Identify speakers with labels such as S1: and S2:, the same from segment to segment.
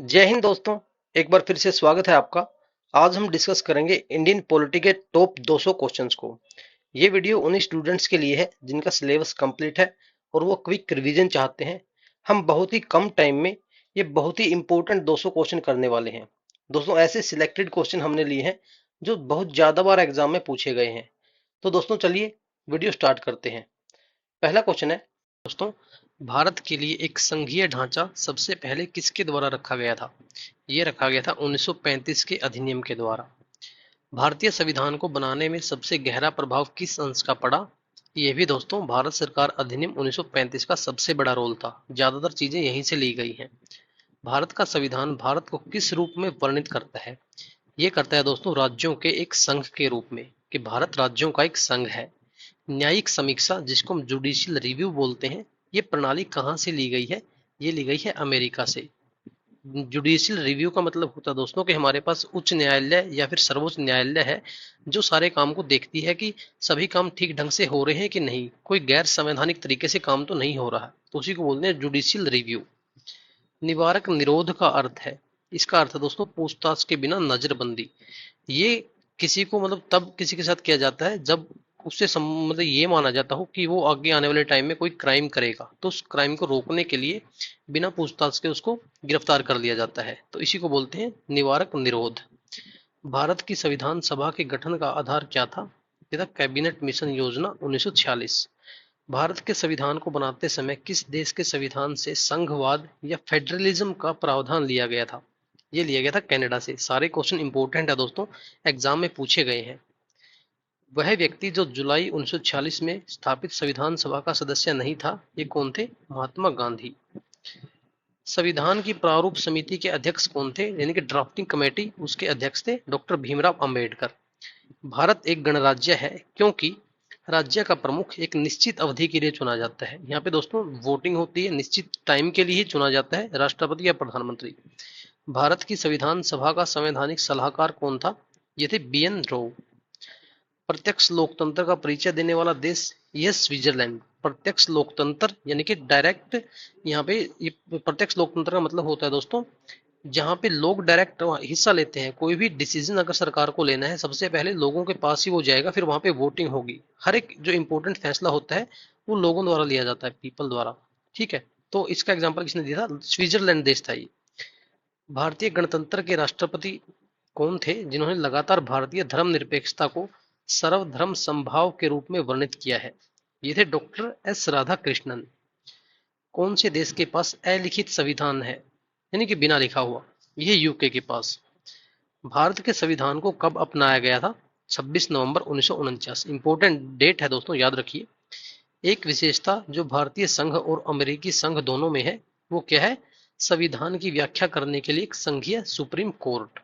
S1: जय हिंद दोस्तों। एक बार फिर से स्वागत है आपका। आज हम डिस्कस करेंगे इंडियन पॉलिटी के टॉप 200 क्वेश्चंस को। ये वीडियो उन स्टूडेंट्स के लिए है जिनका सिलेबस कंप्लीट है और वो क्विक रिवीजन चाहते हैं। हम बहुत ही कम टाइम में ये बहुत ही इंपॉर्टेंट 200 क्वेश्चन करने वाले हैं। दोस्तों, ऐसे सिलेक्टेड क्वेश्चन हमने लिए हैं जो बहुत ज्यादा बार एग्जाम में पूछे गए हैं। तो दोस्तों चलिए वीडियो स्टार्ट करते हैं। पहला क्वेश्चन है दोस्तों, भारत के लिए एक संघीय ढांचा सबसे पहले किसके द्वारा रखा गया था? ये रखा गया था 1935 के अधिनियम के द्वारा। भारतीय संविधान को बनाने में सबसे गहरा प्रभाव किस अंश का पड़ा? ये भी दोस्तों भारत सरकार अधिनियम 1935 का सबसे बड़ा रोल था। ज्यादातर चीजें यहीं से ली गई हैं। भारत का संविधान भारत को किस रूप में वर्णित करता है? ये करता है दोस्तों राज्यों के एक संघ के रूप में, कि भारत राज्यों का एक संघ है। न्यायिक समीक्षा, जिसको हम जुडिशियल रिव्यू बोलते हैं, ये प्रणाली कहाँ से ली गई है? ये ली गई है अमेरिका से। जुडिशियल रिव्यू का मतलब होता है दोस्तों कि हमारे पास उच्च न्यायालय या फिर सर्वोच्च न्यायालय है जो सारे काम को देखती है कि सभी काम ठीक ढंग से हो रहे हैं कि नहीं, कोई गैर संवैधानिक तरीके से काम तो नहीं हो रहा है, तो उसी को बोलते हैं जुडिशियल रिव्यू। निवारक निरोध का अर्थ है, इसका अर्थ है दोस्तों पूछताछ के बिना नजरबंदी। ये किसी को मतलब तब किसी के साथ किया जाता है जब उससे मतलब ये माना जाता हो कि वो आगे आने वाले टाइम में कोई क्राइम करेगा, तो उस क्राइम को रोकने के लिए बिना पूछताछ के उसको गिरफ्तार कर लिया जाता है, तो इसी को बोलते हैं निवारक निरोध। भारत की संविधान सभा के गठन का आधार क्या था? ये था कैबिनेट मिशन योजना 1946। भारत के संविधान को बनाते समय किस देश के संविधान से संघवाद या फेडरलिज्म का प्रावधान लिया गया था? ये लिया गया था कनाडा से। सारे क्वेश्चन इंपॉर्टेंट है दोस्तों, एग्जाम में पूछे गए हैं। वह व्यक्ति जो जुलाई 1946 में स्थापित संविधान सभा का सदस्य नहीं था, ये कौन थे? महात्मा गांधी। संविधान की प्रारूप समिति के अध्यक्ष कौन थे? यानी कि ड्राफ्टिंग कमेटी, उसके अध्यक्ष थे डॉक्टर भीमराव अंबेडकर। भारत एक गणराज्य है क्योंकि राज्य का प्रमुख एक निश्चित अवधि के लिए चुना जाता है। यहाँ पे दोस्तों वोटिंग होती है, निश्चित टाइम के लिए ही चुना जाता है, राष्ट्रपति या प्रधानमंत्री। भारत की संविधान सभा का संवैधानिक सलाहकार कौन था? ये थे बी एन राव। प्रत्यक्ष लोकतंत्र का परिचय देने वाला देश, यह स्विट्जरलैंड। प्रत्यक्ष लोकतंत्र यानी कि डायरेक्ट, यहाँ पे ये प्रत्यक्ष लोकतंत्र का मतलब होता है दोस्तों जहाँ पे लोग डायरेक्ट हिस्सा लेते हैं। कोई भी डिसीजन अगर सरकार को लेना है, सबसे पहले लोगों के पास ही वो जाएगा, फिर वहां पे वोटिंग होगी। हर एक जो इंपॉर्टेंट फैसला होता है वो लोगों द्वारा लिया जाता है, पीपल द्वारा। ठीक है, तो इसका एग्जांपल किसने दिया था? स्विट्जरलैंड देश था ये। भारतीय गणतंत्र के राष्ट्रपति कौन थे जिन्होंने लगातार भारतीय धर्मनिरपेक्षता को सर्वधर्म समभाव के रूप में वर्णित किया है? ये थे डॉक्टर एस राधा कृष्णन। कौन से देश के पास अलिखित संविधान है, यानी कि बिना लिखा हुआ? यह यूके के पास। भारत के संविधान को कब अपनाया गया था? 26 नवंबर 1949। इंपॉर्टेंट डेट है दोस्तों, याद रखिए। एक विशेषता जो भारतीय संघ और अमेरिकी संघ दोनों में है, वो क्या है? संविधान की व्याख्या करने के लिए एक संघीय सुप्रीम कोर्ट।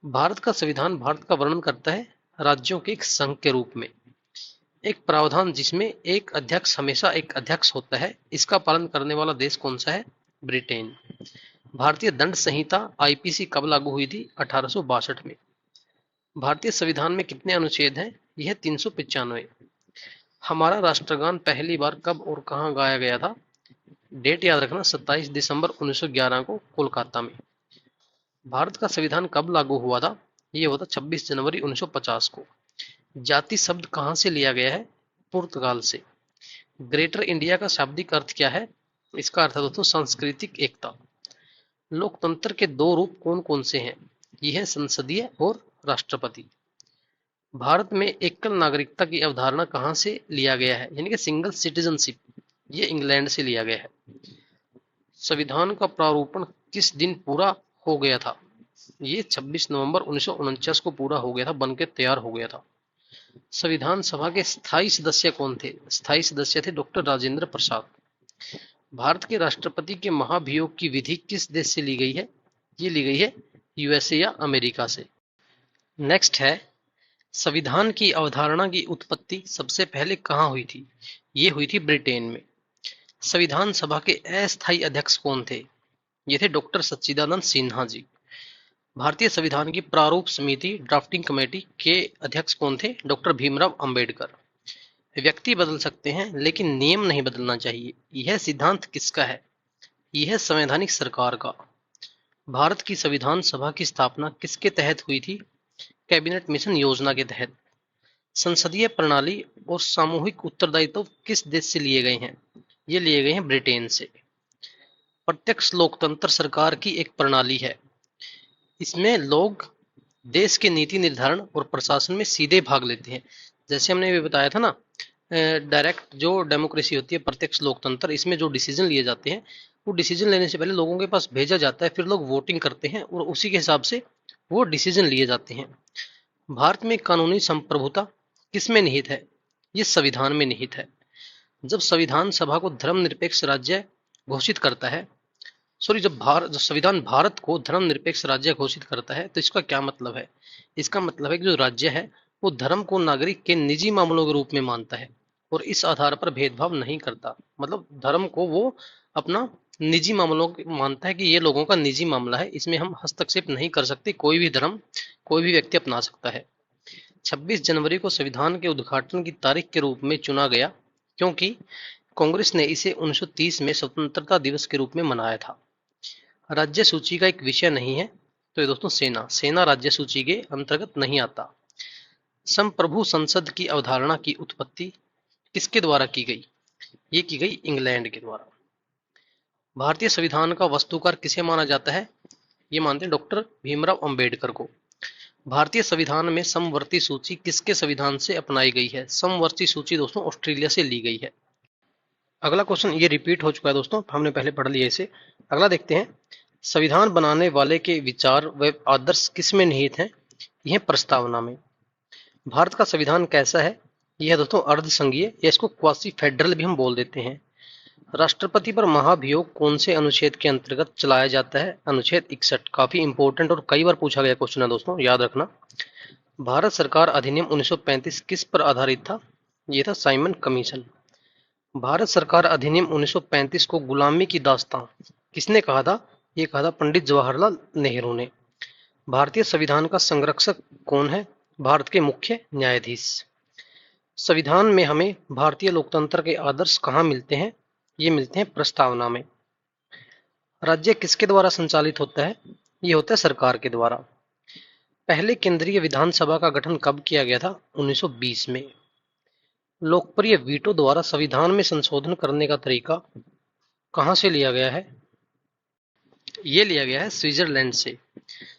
S1: भारत का संविधान भारत का वर्णन करता है राज्यों के एक संघ के रूप में। एक प्रावधान जिसमें एक अध्यक्ष हमेशा एक अध्यक्ष होता है, इसका पालन करने वाला देश कौन सा है? ब्रिटेन। भारतीय दंड संहिता आईपीसी कब लागू हुई थी? 1862 में। भारतीय संविधान में कितने अनुच्छेद हैं? यह 395। हमारा राष्ट्रगान पहली बार कब और कहां गाया गया था? डेट याद रखना, 27 दिसंबर 1911 को कोलकाता में। भारत का संविधान कब लागू हुआ था? यह हुआ था 26 जनवरी 1950 को। जाति शब्द कहां से लिया गया है? पुर्तगाल से। ग्रेटर इंडिया का शाब्दिक अर्थ क्या है? इसका अर्थ है दोस्तों सांस्कृतिक एकता। लोकतंत्र के दो रूप कौन कौन से हैं? ये है संसदीय और राष्ट्रपति। भारत में एकल नागरिकता की अवधारणा कहां से लिया गया है, यानी कि सिंगल सिटीजनशिप? ये इंग्लैंड से लिया गया है। संविधान का प्रारूपण किस दिन पूरा हो गया था? ये 26 नवंबर 1949 को पूरा हो गया था, बनके तैयार हो गया था। संविधान सभा के स्थायी सदस्य कौन थे? स्थायी सदस्य थे डॉक्टर राजेंद्र प्रसाद। भारत के राष्ट्रपति के महाभियोग की विधि किस देश से ली गई है? ये ली गई है यूएसए या अमेरिका से। नेक्स्ट है, संविधान की अवधारणा की उत्पत्ति सबसे पहले कहाँ हुई थी? ये हुई थी ब्रिटेन में। संविधान सभा के अस्थायी अध्यक्ष कौन थे? ये थे डॉक्टर सच्चिदानंद सिन्हा जी। भारतीय संविधान की प्रारूप समिति ड्राफ्टिंग कमेटी के अध्यक्ष कौन थे? डॉक्टर भीमराव अंबेडकर। व्यक्ति बदल सकते हैं लेकिन नियम नहीं बदलना चाहिए, यह सिद्धांत किसका है? यह है संवैधानिक सरकार का। भारत की संविधान सभा की स्थापना किसके तहत हुई थी? कैबिनेट मिशन योजना के तहत। संसदीय प्रणाली और सामूहिक उत्तरदायित्व किस देश से लिए गए हैं? ये लिए गए हैं ब्रिटेन से। प्रत्यक्ष लोकतंत्र सरकार की एक प्रणाली है। इसमें लोग देश के नीति निर्धारण और प्रशासन में सीधे भाग लेते हैं। जैसे हमने भी बताया था ना, डायरेक्ट जो डेमोक्रेसी होती है, प्रत्यक्ष लोकतंत्र, इसमें जो डिसीजन लिए जाते हैं वो डिसीजन लेने से पहले लोगों के पास भेजा जाता है, फिर लोग वोटिंग करते हैं और उसी के हिसाब से वो डिसीजन लिए जाते हैं। भारत में कानूनी संप्रभुता किसमें निहित है? ये संविधान में निहित है। जब संविधान सभा को धर्मनिरपेक्ष राज्य घोषित करता है, जब संविधान भारत को धर्मनिरपेक्ष राज्य घोषित करता है तो इसका क्या मतलब है? इसका मतलब है कि जो राज्य है वो धर्म को नागरिक के निजी मामलों के रूप में मानता है और इस आधार पर भेदभाव नहीं करता। मतलब धर्म को वो अपना निजी मामलों मानता है कि ये लोगों का निजी मामला है, इसमें हम हस्तक्षेप नहीं कर सकते। कोई भी धर्म कोई भी व्यक्ति अपना सकता है। 26 जनवरी को संविधान के उद्घाटन की तारीख के रूप में चुना गया क्योंकि कांग्रेस ने इसे 1930 में स्वतंत्रता दिवस के रूप में मनाया था। राज्य सूची का एक विषय नहीं है तो ये दोस्तों सेना राज्य सूची के अंतर्गत नहीं आता। संप्रभु संसद की अवधारणा की उत्पत्ति किसके द्वारा की गई? ये की गई इंग्लैंड के द्वारा। भारतीय संविधान का वस्तुकार किसे माना जाता है? ये मानते हैं डॉक्टर भीमराव अंबेडकर को। भारतीय संविधान में समवर्ती सूची किसके संविधान से अपनाई गई है? समवर्ती सूची दोस्तों ऑस्ट्रेलिया से ली गई है। अगला क्वेश्चन ये रिपीट हो चुका है दोस्तों, हमने पहले पढ़ लिया इसे। अगला देखते हैं, संविधान बनाने वाले के विचार व आदर्श किस में निहित हैं? यह प्रस्तावना में। भारत का संविधान कैसा है? यह दोस्तों अर्ध संघीय या इसको क्वासी फेडरल भी हम बोल देते हैं। राष्ट्रपति पर महाभियोग कौन से अनुच्छेद के अंतर्गत चलाया जाता है? अनुच्छेद 61। काफी इंपॉर्टेंट और कई बार पूछा गया क्वेश्चन है दोस्तों, याद रखना। भारत सरकार अधिनियम 1935 किस पर आधारित था? यह था साइमन कमीशन। भारत सरकार अधिनियम 1935 को गुलामी की दास्तां किसने कहा था? ये कहा था पंडित जवाहरलाल नेहरू ने। भारतीय संविधान का संरक्षक कौन है? भारत के मुख्य न्यायाधीश। संविधान में हमें भारतीय लोकतंत्र के आदर्श कहाँ मिलते हैं? ये मिलते हैं प्रस्तावना में। राज्य किसके द्वारा संचालित होता है? ये होता है सरकार के द्वारा। पहले केंद्रीय विधानसभा का गठन कब किया गया था? 1920 में। लोकप्रिय वीटो द्वारा संविधान में संशोधन करने का तरीका कहां से लिया गया है? ये लिया गया है स्विट्जरलैंड से।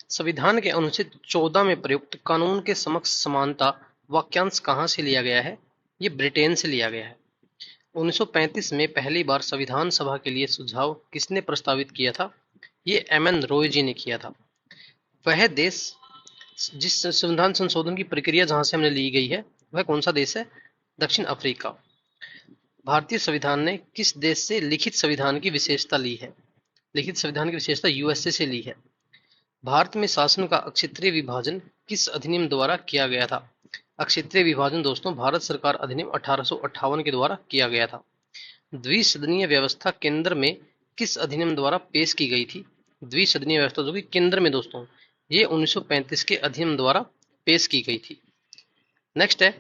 S1: संविधान के अनुच्छेद 14 में प्रयुक्त कानून के समक्ष समानता वाक्यांश कहां से लिया गया है? ये ब्रिटेन से लिया गया है। 1935 में पहली बार संविधान सभा के लिए सुझाव किसने प्रस्तावित किया था? ये एम.एन. रॉय जी ने किया था। वह देश जिस संविधान संशोधन की प्रक्रिया जहां से हमने ली गई है वह कौन सा देश है? दक्षिण अफ्रीका। भारतीय संविधान ने किस देश से लिखित संविधान की विशेषता ली है? लिखित संविधान की विशेषता यूएसए से ली है। भारत में शासन का अक्षेत्रीय विभाजन किस अधिनियम द्वारा किया गया था? अक्षेत्रीय विभाजन दोस्तों भारत सरकार अधिनियम 1858 के द्वारा किया गया था। द्विसदनीय व्यवस्था केंद्र में किस अधिनियम द्वारा पेश की गई थी? द्विसदनीय व्यवस्था जो कि केंद्र में दोस्तों ये 1935 के अधिनियम द्वारा पेश की गई थी। नेक्स्ट है,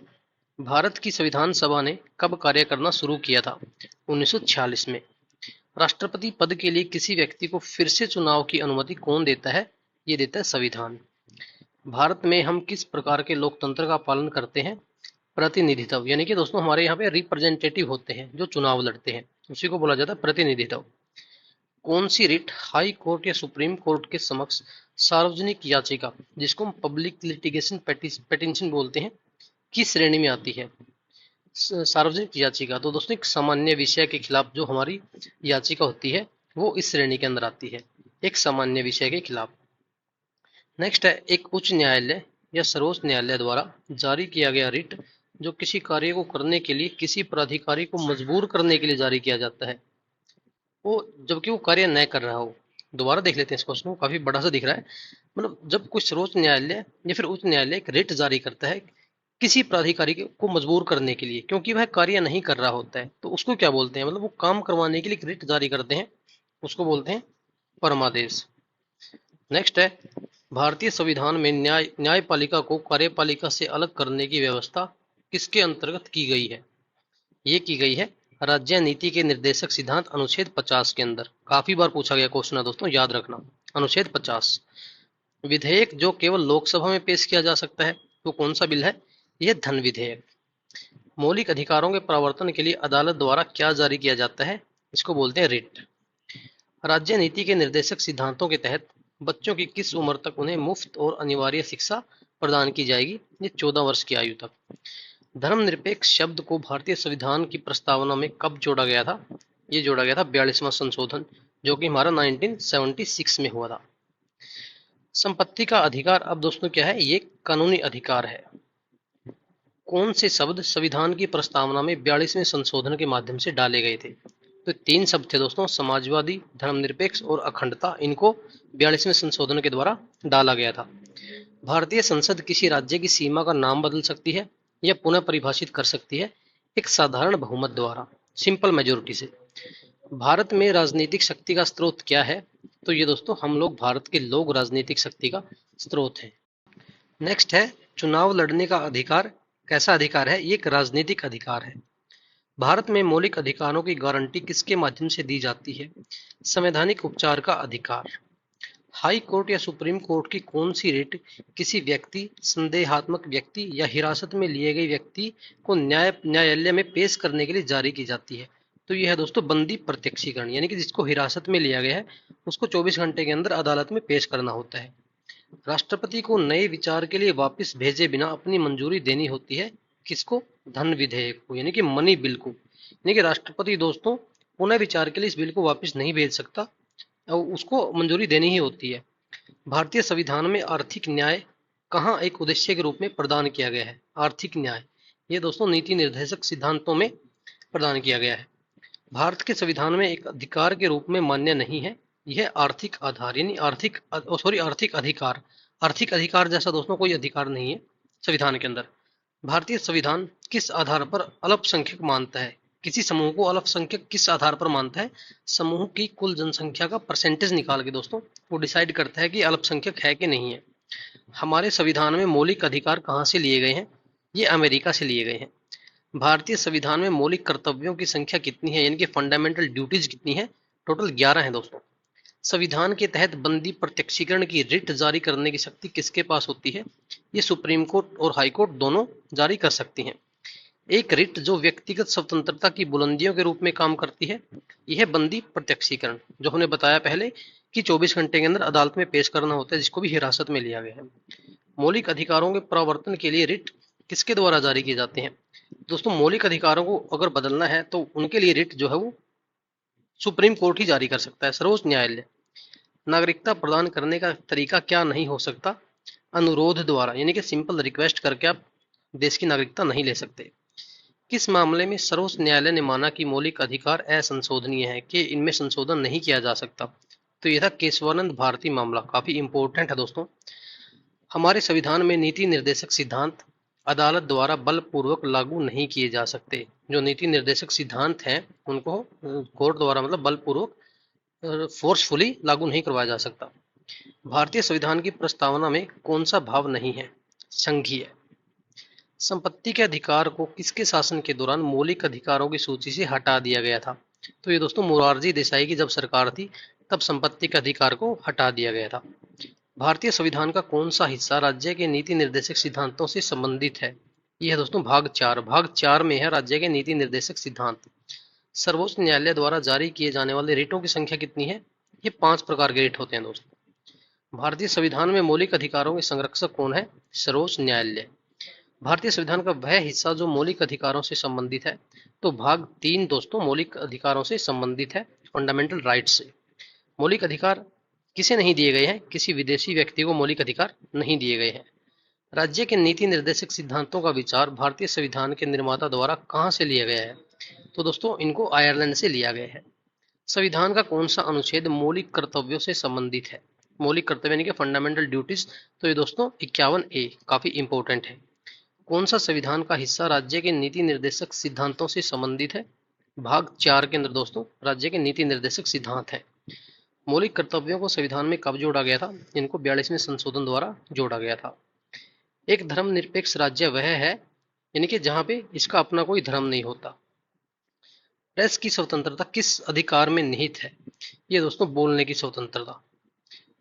S1: भारत की संविधान सभा ने कब कार्य करना शुरू किया था? 1946 में। राष्ट्रपति पद के लिए किसी व्यक्ति को फिर से चुनाव की अनुमति कौन देता है? ये देता है संविधान। भारत में हम किस प्रकार के लोकतंत्र का पालन करते हैं? प्रतिनिधित्व, यानी कि दोस्तों हमारे यहाँ पे रिप्रेजेंटेटिव होते हैं जो चुनाव लड़ते हैं, उसी को बोला जाता है प्रतिनिधित्व। कौन सी रिट हाई कोर्ट या सुप्रीम कोर्ट के समक्ष सार्वजनिक याचिका, जिसको हम पब्लिक लिटिगेशन पेटिशन बोलते हैं, किस श्रेणी में आती है? सार्वजनिक याचिका। तो दोस्तों एक सामान्य विषय के खिलाफ जो हमारी याचिका होती है वो इस श्रेणी के अंदर आती है, एक सामान्य विषय के खिलाफ। नेक्स्ट है, एक उच्च न्यायालय या सर्वोच्च न्यायालय द्वारा जारी किया गया रिट जो किसी कार्य को करने के लिए किसी प्राधिकारी को मजबूर करने के लिए जारी किया जाता है, वो जबकि वो कार्य न कर रहा हो। दोबारा देख लेते हैं इस क्वेश्चन को, काफी बड़ा सा दिख रहा है। मतलब जब कोई सर्वोच्च न्यायालय या फिर उच्च न्यायालय एक रिट जारी करता है किसी प्राधिकारी को मजबूर करने के लिए, क्योंकि वह कार्य नहीं कर रहा होता है, तो उसको क्या बोलते हैं? मतलब वो काम करवाने के लिए एक रिट जारी करते हैं, उसको बोलते हैं परमादेश। नेक्स्ट है, भारतीय संविधान में न्यायपालिका को कार्यपालिका से अलग करने की व्यवस्था किसके अंतर्गत की गई है? ये की गई है राज्य नीति के निर्देशक सिद्धांत अनुच्छेद 50 के अंदर। काफी बार पूछा गया क्वेश्चन है दोस्तों, याद रखना। अनुच्छेद 50। विधेयक जो केवल लोकसभा में पेश किया जा सकता है वो कौन सा बिल है? यह धन विधेयक। मौलिक अधिकारों के प्रवर्तन के लिए अदालत द्वारा क्या जारी किया जाता है? इसको बोलते हैं रिट। राज्य नीति के निर्देशक सिद्धांतों के तहत बच्चों की किस उम्र तक उन्हें मुफ्त और अनिवार्य शिक्षा प्रदान की जाएगी? ये 14 वर्ष की आयु तक। धर्मनिरपेक्ष शब्द को भारतीय संविधान की प्रस्तावना में कब जोड़ा गया था? ये जोड़ा गया था 42वां संशोधन, जो कि हमारा 1976 में हुआ था। संपत्ति का अधिकार अब दोस्तों क्या है? ये कानूनी अधिकार है। कौन से शब्द संविधान की प्रस्तावना में 42वें संशोधन के माध्यम से डाले गए थे? तो 3 शब्द थे दोस्तों, समाजवादी, धर्मनिरपेक्ष और अखंडता। इनको 42वें संशोधन के द्वारा डाला गया था। भारतीय संसद किसी राज्य की सीमा का नाम बदल सकती है या पुनः परिभाषित कर सकती है एक साधारण बहुमत द्वारा, सिंपल मेजोरिटी से। भारत में राजनीतिक शक्ति का स्रोत क्या है? तो ये दोस्तों हम लोग भारत के लोग राजनीतिक शक्ति का स्रोत है। नेक्स्ट है चुनाव लड़ने का अधिकार। कैसा अधिकार है? ये एक राजनीतिक अधिकार है। भारत में मौलिक अधिकारों की गारंटी किसके माध्यम से दी जाती है? संवैधानिक उपचार का अधिकार। हाई कोर्ट या सुप्रीम कोर्ट की कौन सी रिट किसी व्यक्ति, संदेहात्मक व्यक्ति या हिरासत में लिए गए व्यक्ति को न्यायालय में पेश करने के लिए जारी की जाती है? तो यह है दोस्तों बंदी प्रत्यक्षीकरण, यानी कि जिसको हिरासत में लिया गया है उसको 24 घंटे के अंदर अदालत में पेश करना होता है। राष्ट्रपति को नए विचार के लिए वापस भेजे बिना अपनी मंजूरी देनी होती है। किसको? धन विधेयक को, यानी कि मनी बिल को। यानी कि राष्ट्रपति दोस्तों पुनः विचार के लिए इस बिल को वापस नहीं भेज सकता, उसको मंजूरी देनी ही होती है। भारतीय संविधान में आर्थिक न्याय कहाँ एक उद्देश्य के रूप में प्रदान किया गया है? आर्थिक न्याय ये दोस्तों नीति निर्देशक सिद्धांतों में प्रदान किया गया है। भारत के संविधान में एक अधिकार के रूप में मान्य नहीं है यह आर्थिक आधार, यानी आर्थिक अधिकार। आर्थिक अधिकार जैसा दोस्तों कोई अधिकार नहीं है संविधान के अंदर। भारतीय संविधान किस आधार पर अल्पसंख्यक मानता है? किसी समूह को अल्पसंख्यक किस आधार पर मानता है? समूह की कुल जनसंख्या का परसेंटेज निकाल के दोस्तों वो डिसाइड करता है कि अल्पसंख्यक है कि नहीं है। हमारे संविधान में मौलिक अधिकार कहाँ से लिए गए हैं? ये अमेरिका से लिए गए हैं। भारतीय संविधान में मौलिक कर्तव्यों की संख्या कितनी है, यानी कि फंडामेंटल ड्यूटीज कितनी है? टोटल 11 है दोस्तों। संविधान के तहत बंदी प्रत्यक्षीकरण की रिट जारी करने की शक्ति किसके पास होती है? ये सुप्रीम कोर्ट और हाई कोर्ट दोनों जारी कर सकती हैं। एक रिट जो व्यक्तिगत स्वतंत्रता की बुलंदियों के रूप में काम करती है, यह बंदी प्रत्यक्षीकरण, जो हमने बताया पहले कि 24 घंटे के अंदर अदालत में पेश करना होता है, जिसको भी हिरासत में लिया गया है। मौलिक अधिकारों के प्रवर्तन के लिए रिट किसके द्वारा जारी किए जाते हैं? दोस्तों मौलिक अधिकारों को अगर बदलना है तो उनके लिए रिट जो है वो सुप्रीम कोर्ट ही जारी कर सकता है, सर्वोच्च न्यायालय। नागरिकता प्रदान करने का तरीका क्या नहीं हो सकता? अनुरोध द्वारा, यानी कि सिंपल रिक्वेस्ट करके आप देश की नागरिकता नहीं ले सकते। किस मामले में सर्वोच्च न्यायालय ने माना कि मौलिक अधिकार असंशोधनीय है, कि इनमें संशोधन नहीं किया जा सकता? तो यह था केशवानंद भारती मामला, काफी इंपॉर्टेंट है दोस्तों। हमारे संविधान में नीति निर्देशक सिद्धांत अदालत द्वारा बलपूर्वक लागू नहीं किए जा सकते। जो नीति निर्देशक सिद्धांत हैं उनको कोर्ट द्वारा मतलब बलपूर्वक फोर्सफुली लागू नहीं करवाया जा सकता। भारतीय संविधान की प्रस्तावना में कौन सा भाव नहीं है? संघीय। संपत्ति के अधिकार को किसके शासन के दौरान मौलिक अधिकारों की सूची से हटा दिया गया था? तो ये दोस्तों मोरारजी देसाई की जब सरकार थी तब संपत्ति के अधिकार को हटा दिया गया था। भारतीय संविधान का कौन सा हिस्सा राज्य के नीति निर्देशक सिद्धांतों से संबंधित है? यह है दोस्तों भाग 4। भाग 4 में है राज्य के नीति निर्देशक सिद्धांत। सर्वोच्च न्यायालय द्वारा जारी किए जाने वाले रिटों की संख्या कितनी है? ये 5 प्रकार के रिट होते हैं दोस्तों। भारतीय संविधान में मौलिक अधिकारों के संरक्षक कौन है? सर्वोच्च न्यायालय। भारतीय संविधान का वह हिस्सा जो मौलिक अधिकारों से संबंधित है, तो भाग 3 दोस्तों मौलिक अधिकारों से संबंधित है, फंडामेंटल राइट्स से। मौलिक अधिकार किसे नहीं दिए गए हैं? किसी विदेशी व्यक्ति को मौलिक अधिकार नहीं दिए गए हैं। राज्य के नीति निर्देशक सिद्धांतों का विचार भारतीय संविधान के निर्माता द्वारा कहां से लिया गया है? तो दोस्तों इनको आयरलैंड से लिया गया है। संविधान का कौन सा अनुच्छेद मौलिक कर्तव्यों से संबंधित है? मौलिक कर्तव्य यानी कि फंडामेंटल ड्यूटीज, तो ये दोस्तों 51A काफी इंपॉर्टेंट है। कौन सा संविधान का हिस्सा राज्य के नीति निर्देशक सिद्धांतों से संबंधित है? भाग 4 के अंदर दोस्तों राज्य के नीति निर्देशक सिद्धांत है। मौलिक कर्तव्यों को संविधान में कब जोड़ा गया था? इनको 42वें संशोधन द्वारा जोड़ा गया था। एक धर्मनिरपेक्ष राज्य वह है यानी कि जहां पे इसका अपना कोई धर्म नहीं होता। प्रेस की स्वतंत्रता किस अधिकार में निहित है? ये दोस्तों बोलने की स्वतंत्रता।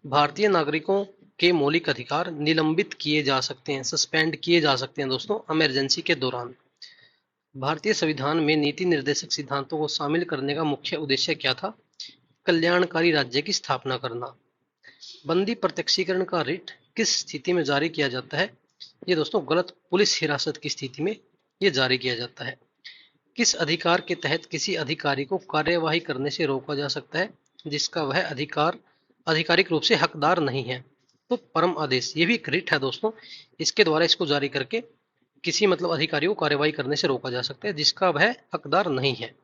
S1: भारतीय नागरिकों के मौलिक अधिकार निलंबित किए जा सकते हैं, सस्पेंड किए जा सकते हैं दोस्तों इमरजेंसी के दौरान। भारतीय संविधान में नीति निर्देशक सिद्धांतों को शामिल करने का मुख्य उद्देश्य क्या था? कल्याणकारी राज्य की स्थापना करना। बंदी प्रत्यक्षीकरण का रिट किस स्थिति में जारी किया जाता है? ये दोस्तों गलत पुलिस हिरासत की स्थिति में ये जारी किया जाता है। किस अधिकार के तहत किसी अधिकारी को कार्यवाही करने से रोका जा सकता है जिसका वह अधिकार आधिकारिक रूप से हकदार नहीं है? तो परम आदेश, ये भी एक रिट है दोस्तों। इसके द्वारा इसको जारी करके किसी अधिकारी को कार्यवाही करने से रोका जा सकता है जिसका वह हकदार नहीं है।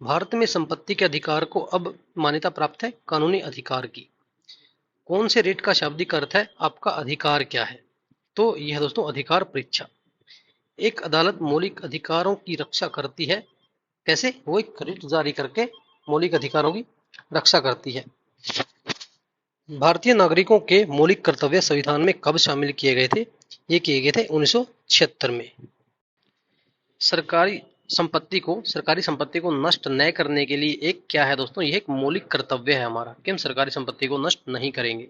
S1: भारत में संपत्ति के अधिकार को अब मान्यता प्राप्त है कानूनी अधिकार की। कौन से रिट का शाब्दिक अर्थ है आपका अधिकार क्या है? तो यह दोस्तों अधिकार परीक्षा। एक अदालत मौलिक अधिकारों की रक्षा करती है, कैसे? वो एक रिट जारी करके मौलिक अधिकारों की रक्षा करती है। भारतीय नागरिकों के मौलिक कर्तव्य संविधान में कब शामिल किए गए थे? ये किए गए थे 1976 में। सरकारी संपत्ति को नष्ट न करने के लिए एक क्या है दोस्तों? ये एक मौलिक कर्तव्य है हमारा कि हम सरकारी संपत्ति को नष्ट नहीं करेंगे।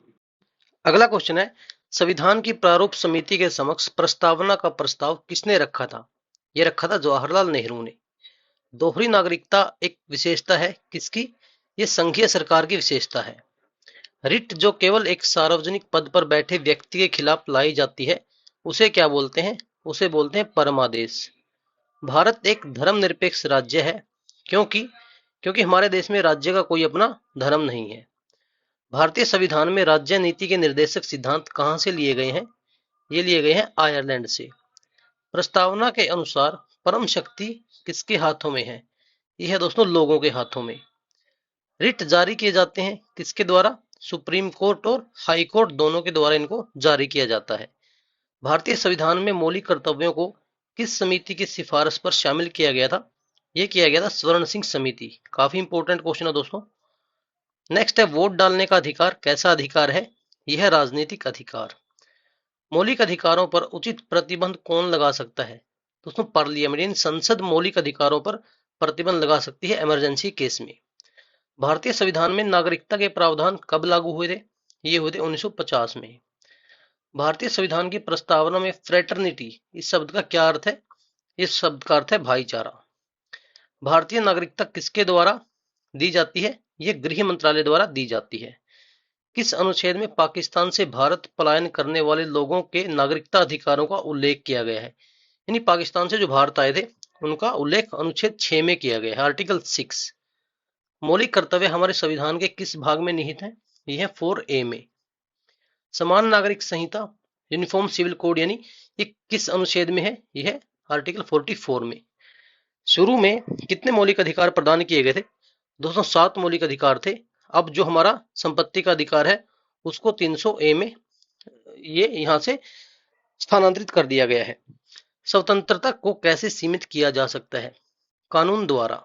S1: अगला क्वेश्चन है, संविधान की प्रारूप समिति के समक्ष प्रस्तावना का प्रस्ताव किसने रखा था? यह रखा था जवाहरलाल नेहरू ने। दोहरी नागरिकता एक विशेषता है किसकी? ये संघीय सरकार की विशेषता है। रिट जो केवल एक सार्वजनिक पद पर बैठे व्यक्ति के खिलाफ लाई जाती है उसे क्या बोलते हैं? उसे बोलते हैं परमादेश। भारत एक धर्मनिरपेक्ष राज्य है क्योंकि हमारे देश में राज्य का कोई अपना धर्म नहीं है। भारतीय संविधान में राज्य नीति के निर्देशक सिद्धांत कहां से लिए गए हैं? ये लिए गए हैं आयरलैंड से। प्रस्तावना के अनुसार परम शक्ति किसके हाथों में है? यह है दोस्तों लोगों के हाथों में। रिट जारी किए जाते हैं किसके द्वारा? सुप्रीम कोर्ट और हाई कोर्ट दोनों के द्वारा इनको जारी किया जाता है। भारतीय संविधान में मौलिक कर्तव्यों को किस समिति की सिफारिश पर शामिल किया गया था? यह किया गया था स्वर्ण सिंह समिति। काफी इंपॉर्टेंट क्वेश्चन है दोस्तों। नेक्स्ट है, वोट डालने का अधिकार कैसा अधिकार है? यह राजनीतिक अधिकार। मौलिक अधिकारों पर उचित प्रतिबंध कौन लगा सकता है? दोस्तों पार्लियामेंट, संसद मौलिक अधिकारों पर प्रतिबंध लगा सकती है इमरजेंसी केस में। भारतीय संविधान में नागरिकता के प्रावधान कब लागू हुए थे? ये हुए थे 1950 में। भारतीय संविधान की प्रस्तावना में फ्रेटर्निटी इस शब्द का क्या अर्थ है? इस शब्द का अर्थ है भाईचारा। भारतीय नागरिकता किसके द्वारा दी जाती है? ये गृह मंत्रालय द्वारा दी जाती है। किस अनुच्छेद में पाकिस्तान से भारत पलायन करने वाले लोगों के नागरिकता अधिकारों का उल्लेख किया गया है? यानी पाकिस्तान से जो भारत आए थे उनका उल्लेख अनुच्छेद 6 में किया गया है, आर्टिकल 6। मौलिक कर्तव्य हमारे संविधान के किस भाग में निहित है? यह है 4A में। समान नागरिक संहिता, यूनिफॉर्म सिविल कोड, यानी ये किस अनुच्छेद में है? यह है आर्टिकल 44 में। शुरू में कितने मौलिक अधिकार प्रदान किए गए थे? 207 मौलिक अधिकार थे। अब जो हमारा संपत्ति का अधिकार है उसको 300A में ये यहां से स्थानांतरित कर दिया गया है। स्वतंत्रता को कैसे सीमित किया जा सकता है? कानून द्वारा।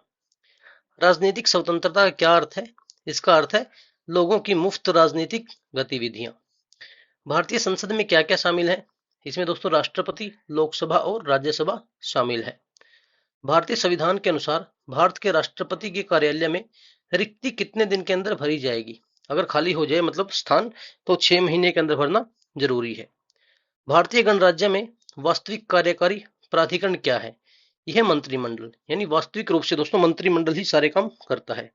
S1: राजनीतिक स्वतंत्रता का क्या अर्थ है? इसका अर्थ है लोगों की मुफ्त राजनीतिक गतिविधियां। भारतीय संसद में क्या क्या शामिल है? इसमें दोस्तों राष्ट्रपति, लोकसभा और राज्यसभा शामिल है। भारतीय संविधान के अनुसार भारत के राष्ट्रपति के कार्यालय में रिक्ति कितने दिन के अंदर भरी जाएगी? अगर खाली हो जाए स्थान, तो 6 महीने के अंदर भरना जरूरी है। भारतीय गणराज्य में वास्तविक कार्यकारी प्राधिकरण क्या है? यह मंत्रिमंडल, यानी वास्तविक रूप से दोस्तों मंत्रिमंडल ही सारे काम करता है।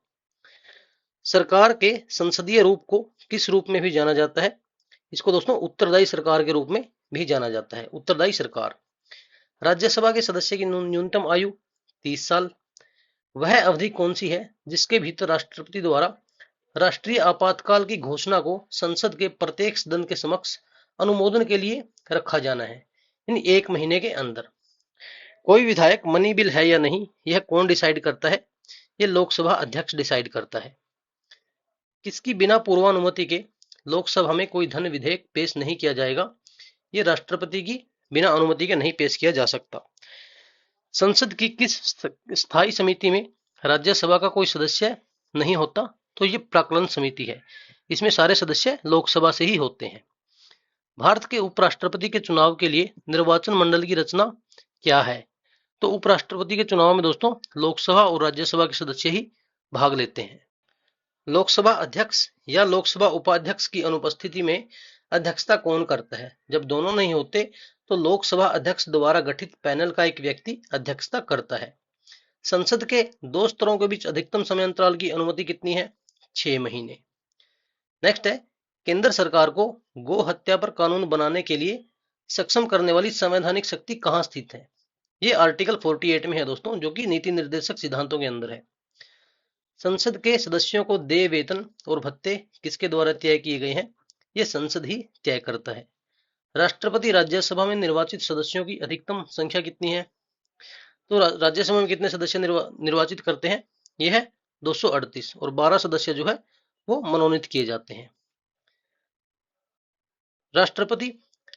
S1: सरकार के संसदीय रूप को किस रूप में भी जाना जाता है? इसको दोस्तों उत्तरदायी सरकार के रूप में भी जाना जाता है, उत्तरदायी सरकार। राज्यसभा के सदस्य की न्यूनतम आयु 30 साल। वह अवधि कौन सी है जिसके भीतर राष्ट्रपति द्वारा राष्ट्रीय आपातकाल की घोषणा को संसद के प्रत्येक सदन के समक्ष अनुमोदन के लिए रखा जाना है? यानी 1 महीने के अंदर। कोई विधायक मनी बिल है या नहीं, यह कौन डिसाइड करता है? यह लोकसभा अध्यक्ष डिसाइड करता है। किसकी बिना पूर्वानुमति के लोकसभा में कोई धन विधेयक पेश नहीं किया जाएगा? यह राष्ट्रपति की बिना अनुमति के नहीं पेश किया जा सकता। संसद की किस स्थायी समिति में राज्यसभा का कोई सदस्य नहीं होता? तो ये प्राक्कलन समिति है। इसमें सारे सदस्य लोकसभा से ही होते हैं। भारत के उपराष्ट्रपति के चुनाव के लिए निर्वाचन मंडल की रचना क्या है? तो उपराष्ट्रपति के चुनाव में दोस्तों लोकसभा और राज्यसभा के सदस्य ही भाग लेते हैं। लोकसभा अध्यक्ष या लोकसभा उपाध्यक्ष की अनुपस्थिति में अध्यक्षता कौन करता है? जब दोनों नहीं होते तो लोकसभा अध्यक्ष द्वारा गठित पैनल का एक व्यक्ति अध्यक्षता करता है। संसद के दो स्तरों के बीच अधिकतम समय अंतराल की अनुमति कितनी है? 6 महीने। नेक्स्ट है, केंद्र सरकार को गो हत्या पर कानून बनाने के लिए सक्षम करने वाली संवैधानिक शक्ति कहाँ स्थित है? ये आर्टिकल 48 में है दोस्तों, जो कि नीति निर्देशक सिद्धांतों के अंदर है। संसद के सदस्यों को देय वेतन और भत्ते किसके द्वारा तय किए गए हैं? ये संसद ही तय करता है। राष्ट्रपति राज्यसभा में निर्वाचित सदस्यों की अधिकतम संख्या कितनी है? तो राज्यसभा में कितने सदस्य निर्वाचित करते हैं? यह है 238 और 12 सदस्य जो है वो मनोनीत किए जाते हैं। राष्ट्रपति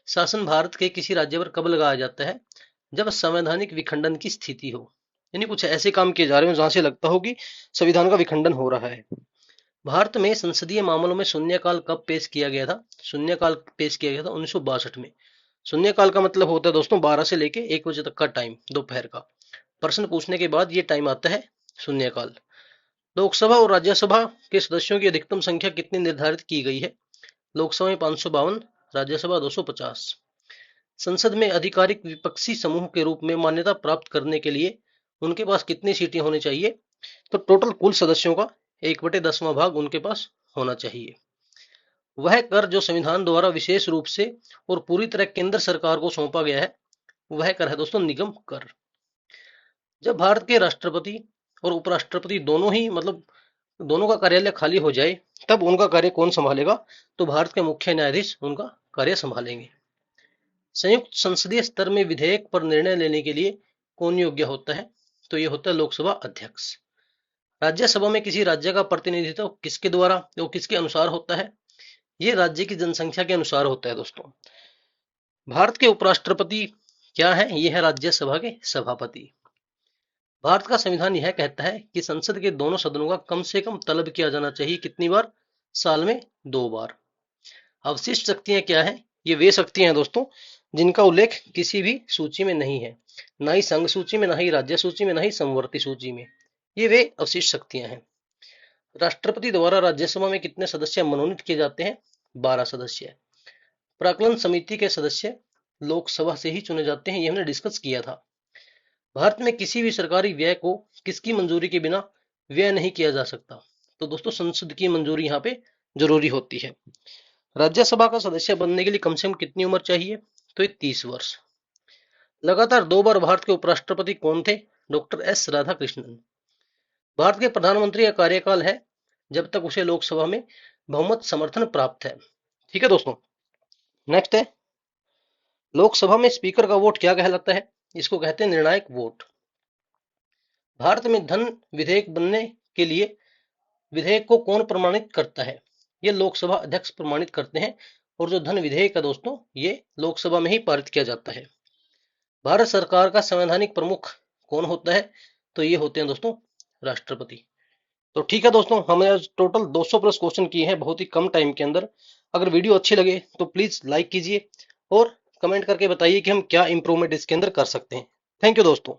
S1: शासन भारत के किसी राज्य पर कब लगाया जाता है? जब संवैधानिक विखंडन की स्थिति हो, यानी कुछ ऐसे काम किए जा रहे हो जहां से लगता हो कि संविधान का विखंडन हो रहा है। भारत में संसदीय मामलों में शून्यकाल कब पेश किया गया था? शून्यकाल पेश किया गया था 1962 में। शून्यकाल का मतलब होता है दोस्तों 12 से लेके 1 बजे तक का टाइम, दोपहर का। प्रश्न पूछने के बाद ये टाइम आता है शून्यकाल। लोकसभा और राज्यसभा के सदस्यों की अधिकतम संख्या कितनी निर्धारित की गई है? लोकसभा में 552, राज्यसभा 250। संसद में आधिकारिक विपक्षी समूह के रूप में मान्यता प्राप्त करने के लिए उनके पास कितनी सीटें होनी चाहिए? तो टोटल कुल सदस्यों का 1/10वां भाग उनके पास होना चाहिए। वह कर जो संविधान द्वारा विशेष रूप से और पूरी तरह केंद्र सरकार को सौंपा गया है, वह कर है दोस्तों निगम कर। जब भारत के राष्ट्रपति और उपराष्ट्रपति दोनों ही दोनों का कार्यालय खाली हो जाए, तब उनका कार्य कौन संभालेगा? तो भारत के मुख्य न्यायाधीश उनका कार्य संभालेंगे। संयुक्त संसदीय स्तर में विधेयक पर निर्णय लेने के लिए कौन योग्य होता है? तो ये होता है लोकसभा अध्यक्ष। राज्यसभा में किसी राज्य का प्रतिनिधित्व किसके द्वारा और किसके अनुसार होता है? ये राज्य की जनसंख्या के अनुसार होता है दोस्तों। भारत के उपराष्ट्रपति क्या है? ये है राज्यसभा के सभापति। भारत का संविधान यह कहता है कि संसद के दोनों सदनों का कम से कम तलब किया जाना चाहिए कितनी बार? साल में 2 बार। अवशिष्ट शक्तियां क्या है? ये वे शक्तियां हैं दोस्तों जिनका उल्लेख किसी भी सूची में नहीं है, ना ही संघ सूची में, ना ही राज्य सूची में, ना ही समवर्ती सूची में। ये वे अवशिष्ट शक्तियां हैं। राष्ट्रपति द्वारा राज्यसभा में कितने सदस्य मनोनीत किए जाते हैं? 12 सदस्य। प्राक्कलन समिति के सदस्य लोकसभा से ही चुने जाते हैं, ये हमने डिस्कस किया था। भारत में किसी भी सरकारी व्यय को किसकी मंजूरी के बिना व्यय नहीं किया जा सकता? तो दोस्तों संसद की मंजूरी यहाँ पे जरूरी होती है। राज्यसभा का सदस्य बनने के लिए कम से कम कितनी उम्र चाहिए? तो ये 30 वर्ष। लगातार 2 बार भारत के उपराष्ट्रपति कौन थे? Doctor S Radhakrishnan. भारत के प्रधानमंत्री का कार्यकाल है जब तक उसे लोकसभा में बहुमत समर्थन प्राप्त है। ठीक है दोस्तों। नेक्स्ट है, लोकसभा में स्पीकर का वोट क्या कहलाता है? इसको कहते हैं निर्णायक वोट। भारत में धन विधेयक बनने के लिए विधेयक को कौन प्रमाणित करता है? ये लोकसभा अध्यक्ष प्रमाणित करते हैं, और जो धन विधेयक है दोस्तों ये लोकसभा में ही पारित किया जाता है। भारत सरकार का संवैधानिक प्रमुख कौन होता है? तो ये होते हैं दोस्तों राष्ट्रपति। तो ठीक है दोस्तों, हमने आज टोटल 200 प्लस क्वेश्चन किए हैं बहुत ही कम टाइम के अंदर। अगर वीडियो अच्छी लगे तो प्लीज लाइक कीजिए और कमेंट करके बताइए कि हम क्या इंप्रूवमेंट इसके अंदर कर सकते हैं। थैंक यू दोस्तों।